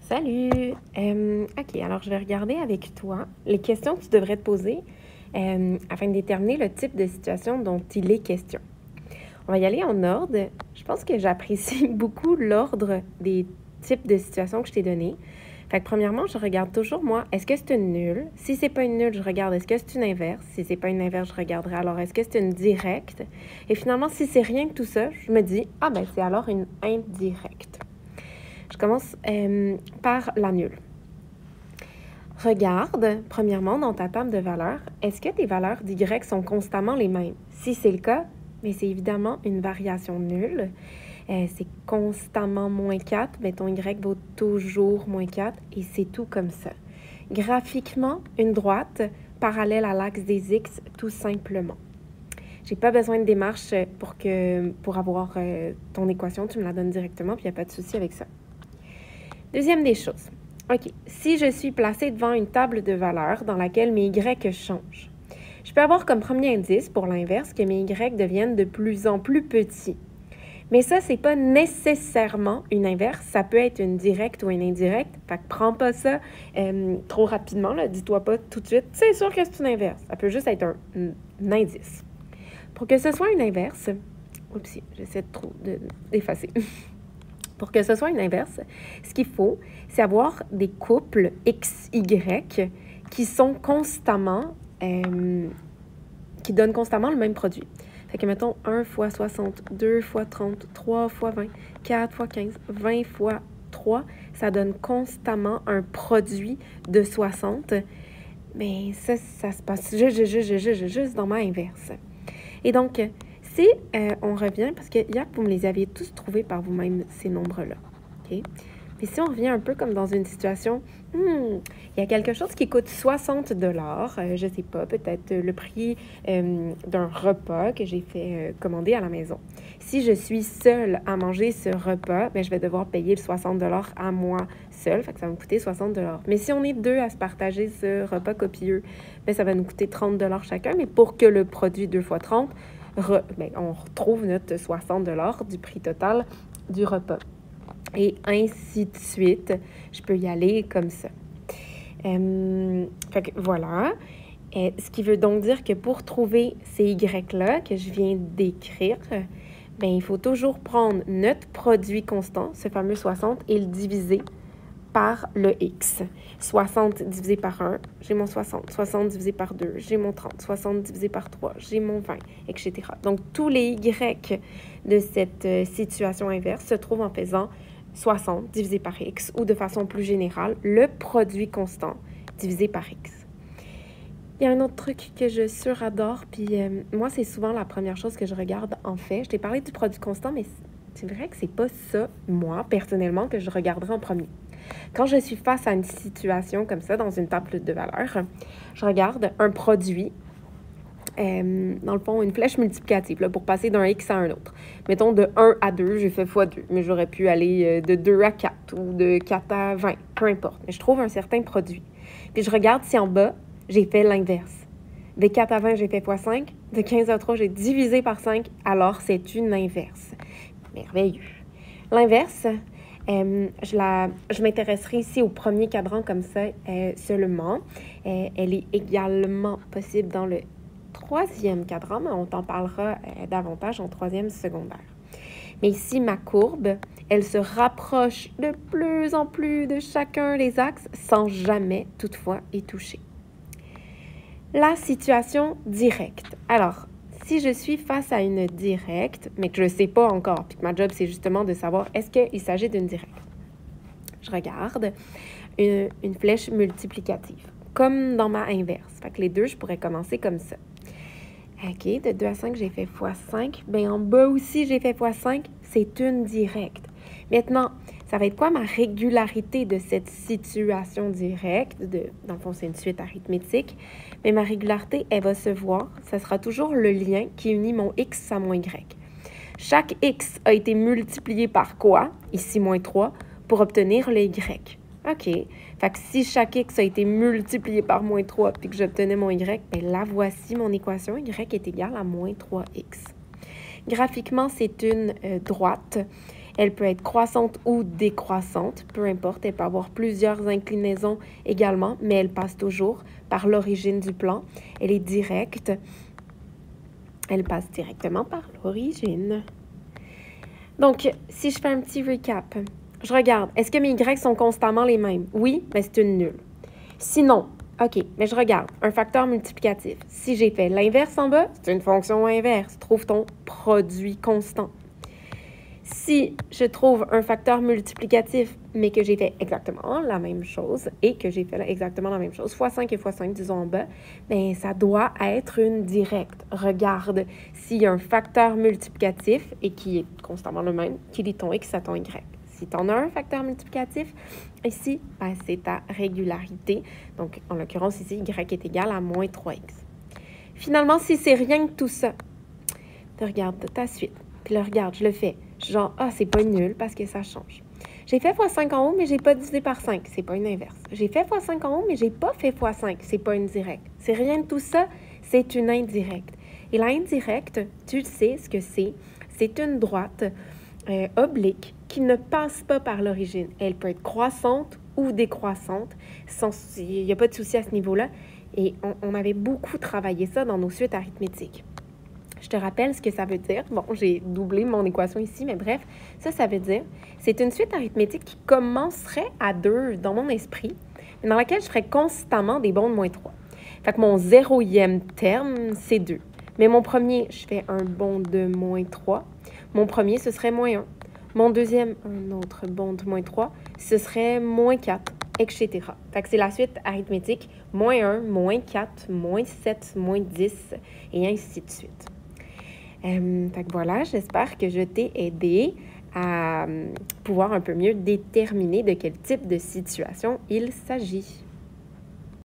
Salut! OK, alors je vais regarder avec toi les questions que tu devrais te poser afin de déterminer le type de situation dont il est question. On va y aller en ordre. Je pense que j'apprécie beaucoup l'ordre des types de situations que je t'ai donné. Fait que premièrement, je regarde toujours, moi, est-ce que c'est une nulle? Si c'est pas une nulle, je regarde est-ce que c'est une inverse? Si c'est pas une inverse, je regarderai alors est-ce que c'est une directe? Et finalement, si c'est rien que tout ça, je me dis, ah ben c'est alors une indirecte. Je commence par la nulle. Regarde, premièrement, dans ta table de valeurs, est-ce que tes valeurs d'Y sont constamment les mêmes? Si c'est le cas, mais c'est évidemment une variation nulle. C'est constamment moins 4, mais ton Y vaut toujours moins 4 et c'est tout comme ça. Graphiquement, une droite parallèle à l'axe des X, tout simplement. J'ai pas besoin de démarche pour avoir ton équation, tu me la donnes directement, puis il n'y a pas de souci avec ça. Deuxième des choses. OK, si je suis placée devant une table de valeurs dans laquelle mes Y changent, je peux avoir comme premier indice, pour l'inverse, que mes Y deviennent de plus en plus petits. Mais ça, c'est pas nécessairement une inverse, ça peut être une directe ou une indirecte. Fait que prends pas ça trop rapidement, là. Dis-toi pas tout de suite, c'est sûr que c'est une inverse. Ça peut juste être un indice. Pour que ce soit une inverse, oups, j'essaie d'effacer. Pour que ce soit une inverse, ce qu'il faut, c'est avoir des couples XY qui sont constamment, qui donnent constamment le même produit. Fait que mettons 1 fois 60, 2 fois 30, 3 fois 20, 4 fois 15, 20 fois 3, ça donne constamment un produit de 60. Mais ça se passe juste dans ma inverse. Et donc, si on revient, parce que hier, vous me les aviez tous trouvés par vous-même, ces nombres-là. OK? Mais si on revient un peu comme dans une situation, il y a quelque chose qui coûte 60 je ne sais pas, peut-être le prix d'un repas que j'ai fait commander à la maison. Si je suis seule à manger ce repas, je vais devoir payer le 60 à moi seule, fait que ça va me coûter 60 Mais si on est deux à se partager ce repas copieux, ça va nous coûter 30 chacun, mais pour que le produit 2 fois 30, on retrouve notre 60 du prix total du repas. Et ainsi de suite, je peux y aller comme ça. Fait que voilà. Ce qui veut donc dire que pour trouver ces Y-là que je viens d'écrire, il faut toujours prendre notre produit constant, ce fameux 60, et le diviser par le X. 60 divisé par 1, j'ai mon 60. 60 divisé par 2, j'ai mon 30. 60 divisé par 3, j'ai mon 20, etc. Donc, tous les Y de cette situation inverse se trouvent en faisant 60 divisé par X ou de façon plus générale, le produit constant divisé par X. Il y a un autre truc que je suradore, puis moi, c'est souvent la première chose que je regarde en fait. Je t'ai parlé du produit constant, mais c'est vrai que c'est pas ça, moi, personnellement, que je regarderai en premier. Quand je suis face à une situation comme ça, dans une table de valeurs, je regarde un produit, dans le fond, une flèche multiplicative, là, pour passer d'un X à un autre. Mettons, de 1 à 2, j'ai fait x2, mais j'aurais pu aller de 2 à 4 ou de 4 à 20, peu importe. Mais je trouve un certain produit. Puis je regarde si en bas, j'ai fait l'inverse. De 4 à 20, j'ai fait x5. De 15 à 3, j'ai divisé par 5. Alors, c'est une inverse. Merveilleux. L'inverse, je m'intéresserai ici au premier cadran comme ça seulement. Elle est également possible dans le troisième cadran, mais on t'en parlera davantage en troisième secondaire. Mais ici, ma courbe, elle se rapproche de plus en plus de chacun des axes sans jamais, toutefois, y toucher. La situation directe. Alors, si je suis face à une directe, mais que je ne sais pas encore, puis que ma job, c'est justement de savoir est-ce qu'il s'agit d'une directe. Je regarde une flèche multiplicative, comme dans ma inverse. Fait que les deux, je pourrais commencer comme ça. OK, de 2 à 5, j'ai fait x5. En bas aussi, j'ai fait x5. C'est une directe. Maintenant, ça va être quoi ma régularité de cette situation directe? Dans le fond, c'est une suite arithmétique. Mais ma régularité, elle va se voir. Ça sera toujours le lien qui unit mon X à mon Y. Chaque X a été multiplié par quoi? Ici, moins 3, pour obtenir le Y. OK. Fait que si chaque X a été multiplié par moins 3 puis que j'obtenais mon Y, là, voici mon équation. Y est égal à moins 3X. Graphiquement, c'est une droite. Elle peut être croissante ou décroissante, peu importe. Elle peut avoir plusieurs inclinaisons également, mais elle passe toujours par l'origine du plan. Elle est directe. Elle passe directement par l'origine. Donc, si je fais un petit recap, je regarde. Est-ce que mes Y sont constamment les mêmes? Oui, mais c'est une nulle. Sinon, OK, mais je regarde. Un facteur multiplicatif. Si j'ai fait l'inverse en bas, c'est une fonction inverse. Trouve ton produit constant. Si je trouve un facteur multiplicatif, mais que j'ai fait exactement la même chose et que j'ai fait exactement la même chose, x5 et x5, disons en bas, bien, ça doit être une directe. Regarde s'il y a un facteur multiplicatif et qui est constamment le même, qui lie ton X à ton Y. Si tu en as un facteur multiplicatif, ici, ben, c'est ta régularité. Donc, en l'occurrence, ici, Y est égal à moins 3X. Finalement, si c'est rien que tout ça, tu regardes ta suite. Puis là, regarde, je le fais. Genre, c'est pas nul parce que ça change. J'ai fait x5 en haut, mais j'ai pas divisé par 5. C'est pas une inverse. J'ai fait x5 en haut, mais j'ai pas fait x5. C'est pas une directe. C'est rien de tout ça, c'est une indirecte. Et l'indirecte, tu sais ce que c'est. C'est une droite oblique qui ne passe pas par l'origine. Elle peut être croissante ou décroissante. Il n'y a pas de souci à ce niveau-là. Et on avait beaucoup travaillé ça dans nos suites arithmétiques. Je te rappelle ce que ça veut dire. Bon, j'ai doublé mon équation ici, mais bref, ça veut dire, c'est une suite arithmétique qui commencerait à 2 dans mon esprit, mais dans laquelle je ferais constamment des bonds de moins 3. Fait que mon 0e terme, c'est 2. Mais mon premier, je fais un bond de moins 3. Mon premier, ce serait moins 1. Mon deuxième, un autre bond de moins 3, ce serait moins 4, etc. Fait que c'est la suite arithmétique, moins 1, moins 4, moins 7, moins 10, et ainsi de suite. Fait que voilà, j'espère que je t'ai aidé à pouvoir un peu mieux déterminer de quel type de situation il s'agit.